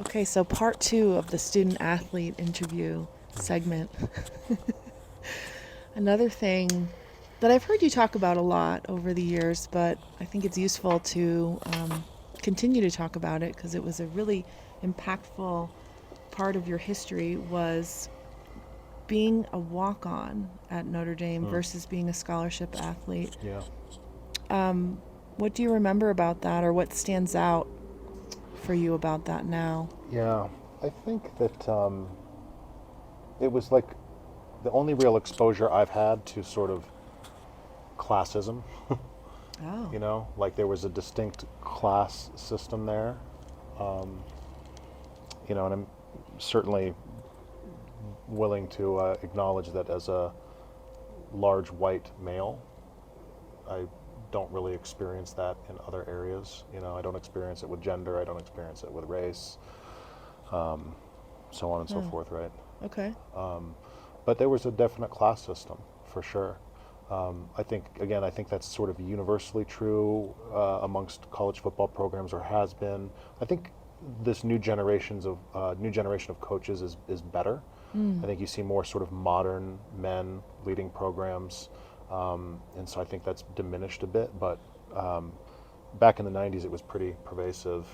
Okay, so part two of the student athlete interview segment. Another thing that I've heard you talk about a lot over the years, but I think it's useful to continue to talk about it because it was a really impactful part of your history was being a walk-on at Notre Dame Hmm. versus being a scholarship athlete. Yeah. What do you remember about that, or what stands out for you about that now? Yeah. I think that it was like the only real exposure I've had to sort of classism. Oh, Like there was a distinct class system there. And I'm certainly willing to acknowledge that as a large white male, I don't really experience that in other areas. I don't experience it with gender. I don't experience it with race, so on and so huh. forth, right? Okay. But there was a definite class system for sure. I think that's sort of universally true amongst college football programs, or has been. I think this new generation of coaches is better. Mm. I think you see more sort of modern men leading programs, and so I think that's diminished a bit. But back in the '90s, it was pretty pervasive,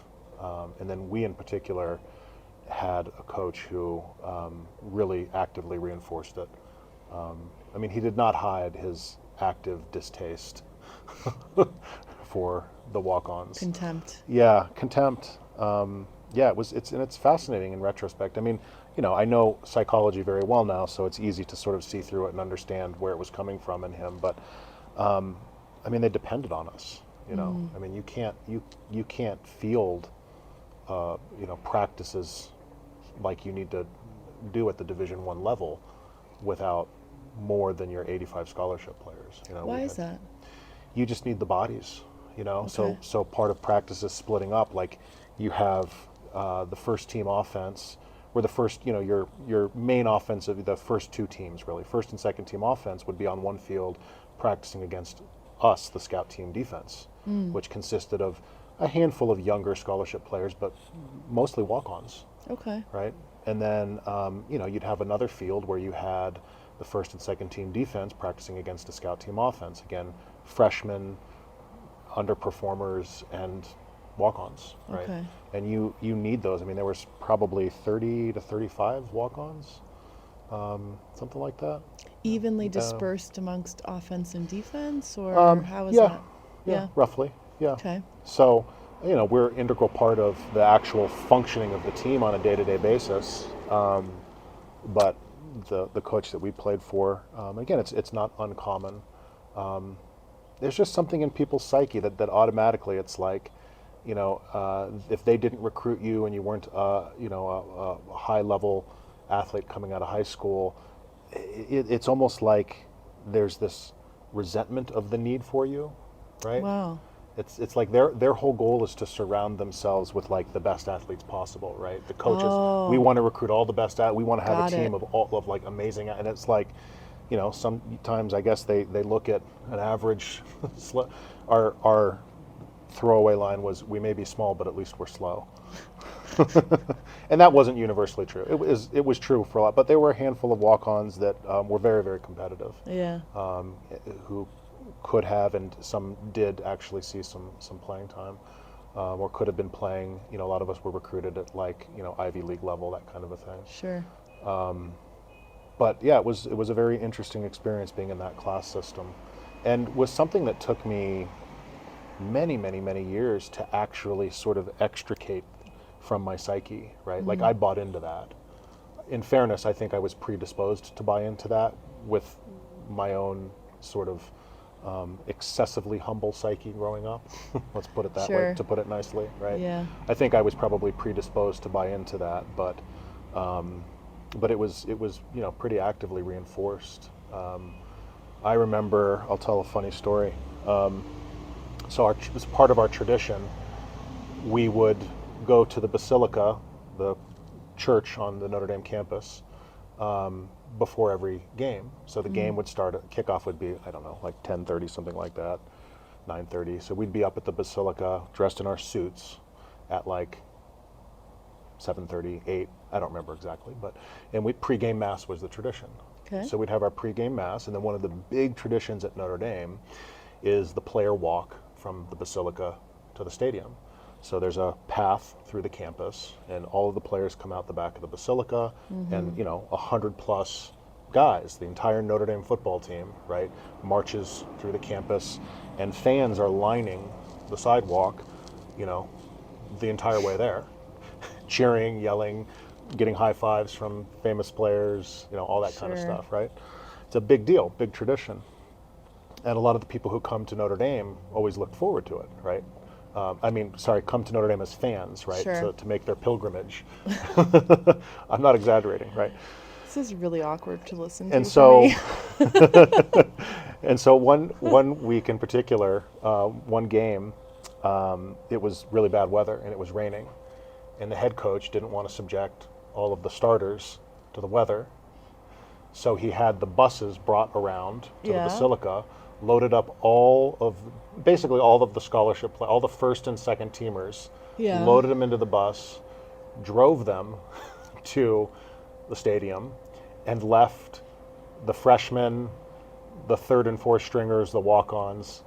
and then we in particular had a coach who really actively reinforced it. I mean, he did not hide his active distaste for the walk-ons. Contempt. Yeah, contempt. Yeah, it's fascinating in retrospect. I mean, I know psychology very well now, so it's easy to sort of see through it and understand where it was coming from in him. But I mean, they depended on us. Mm. I mean, you can't field practices like you need to do at the Division I level without more than your 85 scholarship players. We Why is had that? You just need the bodies. Okay. So part of practice is splitting up. Like you have the first team offense, where the first your main offensive, the first two teams really, first and second team offense would be on one field practicing against us, the scout team defense, Mm. which consisted of a handful of younger scholarship players, but mostly walk-ons, Okay. right? And then you'd have another field where you had the first and second team defense practicing against a scout team offense. Again, freshmen, underperformers, and walk-ons, right? Okay. And you need those. I mean, there was probably 30 to 35 walk-ons, something like that. Evenly Uh, dispersed amongst offense and defense, or how is yeah, that? yeah, Yeah. roughly, yeah. Okay. So, we're an integral part of the actual functioning of the team on a day-to-day basis. But the coach that we played for, again, it's not uncommon. There's just something in people's psyche that automatically it's like, if they didn't recruit you and you weren't, a high level athlete coming out of high school, it's almost like there's this resentment of the need for you, right? Wow. It's like their whole goal is to surround themselves with like the best athletes possible, right? The coaches, we Oh, want to recruit all the best we want to have a got it. team of all of like amazing, and it's like, sometimes I guess they look at an average. Our throwaway line was, "We may be small, but at least we're slow," and that wasn't universally true. It was true for a lot, but there were a handful of walk-ons that were very, very competitive, Yeah. um, who could have, and some did actually see some playing time, or could have been playing. A lot of us were recruited at like Ivy League level, that kind of a thing. Sure. But yeah, it was a very interesting experience being in that class system, and was something that took me many, many, many years to actually sort of extricate from my psyche. Right, like Mm. I bought into that. In fairness, I think I was predisposed to buy into that with my own sort of excessively humble psyche growing up. Let's put it that way, Sure. to put it nicely, right? Yeah. I think I was probably predisposed to buy into that, but it was pretty actively reinforced. I remember, I'll tell a funny story. So as part of our tradition, we would go to the basilica, the church on the Notre Dame campus, before every game. So the Mm. game would start. Kickoff would be, I don't know, like 10:30, something like that, 9:30. So we'd be up at the basilica, dressed in our suits, at like 7:30, 8. I don't remember exactly, and pregame mass was the tradition. Okay. So we'd have our pregame mass, and then one of the big traditions at Notre Dame is the player walk from the basilica to the stadium. So there's a path through the campus, and all of the players come out the back of the basilica, and 100+ guys, the entire Notre Dame football team, right, marches through the campus, and fans are lining the sidewalk, the entire way there, cheering, yelling, getting high fives from famous players, all that kind of Sure. stuff, right? It's a big deal, big tradition. And a lot of the people who come to Notre Dame always look forward to it, right? Come to Notre Dame as fans, right? Sure. To make their pilgrimage. I'm not exaggerating, right? This is really awkward to listen to And for so, me. and so one week in particular, one game, it was really bad weather and it was raining, and the head coach didn't want to subject all of the starters to the weather, so he had the buses brought around to the Yeah. basilica, loaded up basically all of the scholarship, all the first and second teamers, Yeah. loaded them into the bus, drove them to the stadium, and left the freshmen, the third and fourth stringers, the walk-ons,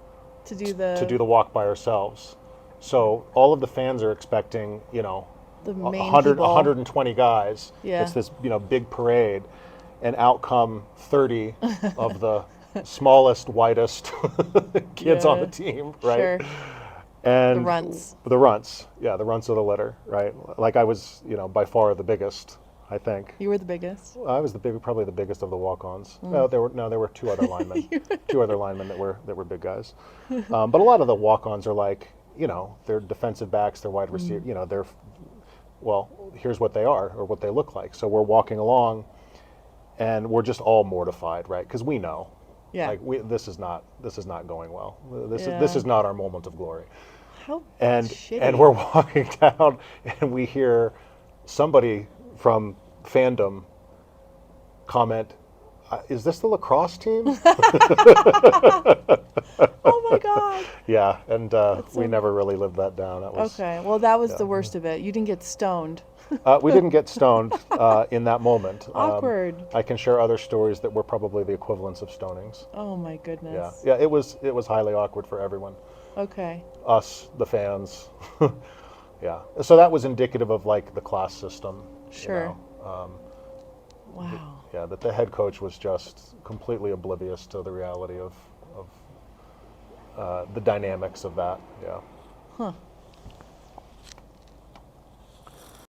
To do to do the walk by ourselves. So all of the fans are expecting, the main 100, people. 120 guys. Yeah. It's this, big parade, and out come 30 of the smallest, whitest kids on Yeah. the team, right? Sure. And The runts. the runts, yeah, the runts of the litter, right? Like I was, by far the biggest, I think. You were the biggest. I was probably the biggest of the walk-ons. No, there were two other linemen, that were big guys. But a lot of the walk-ons are like, they're defensive backs, they're wide receiver, here's what they are or what they look like. So we're walking along, and we're just all mortified, right? Because we know, Yeah. this is not going well. This Yeah. is not our moment of glory. How And shitty. we're walking down, and we hear somebody from fandom comment, "Is this the lacrosse team?" Oh my God. Yeah, and we so- never really lived that down. That was Okay. Well, that was the worst of it. You didn't get stoned. we didn't get stoned in that moment. Awkward. I can share other stories that were probably the equivalents of stonings. Oh my Yeah, goodness. yeah, it was highly awkward for everyone, Okay. us, the fans. Yeah, so that was indicative of like the class system. Sure. Wow. Yeah, that the head coach was just completely oblivious to the reality of the dynamics of that. Yeah. Huh.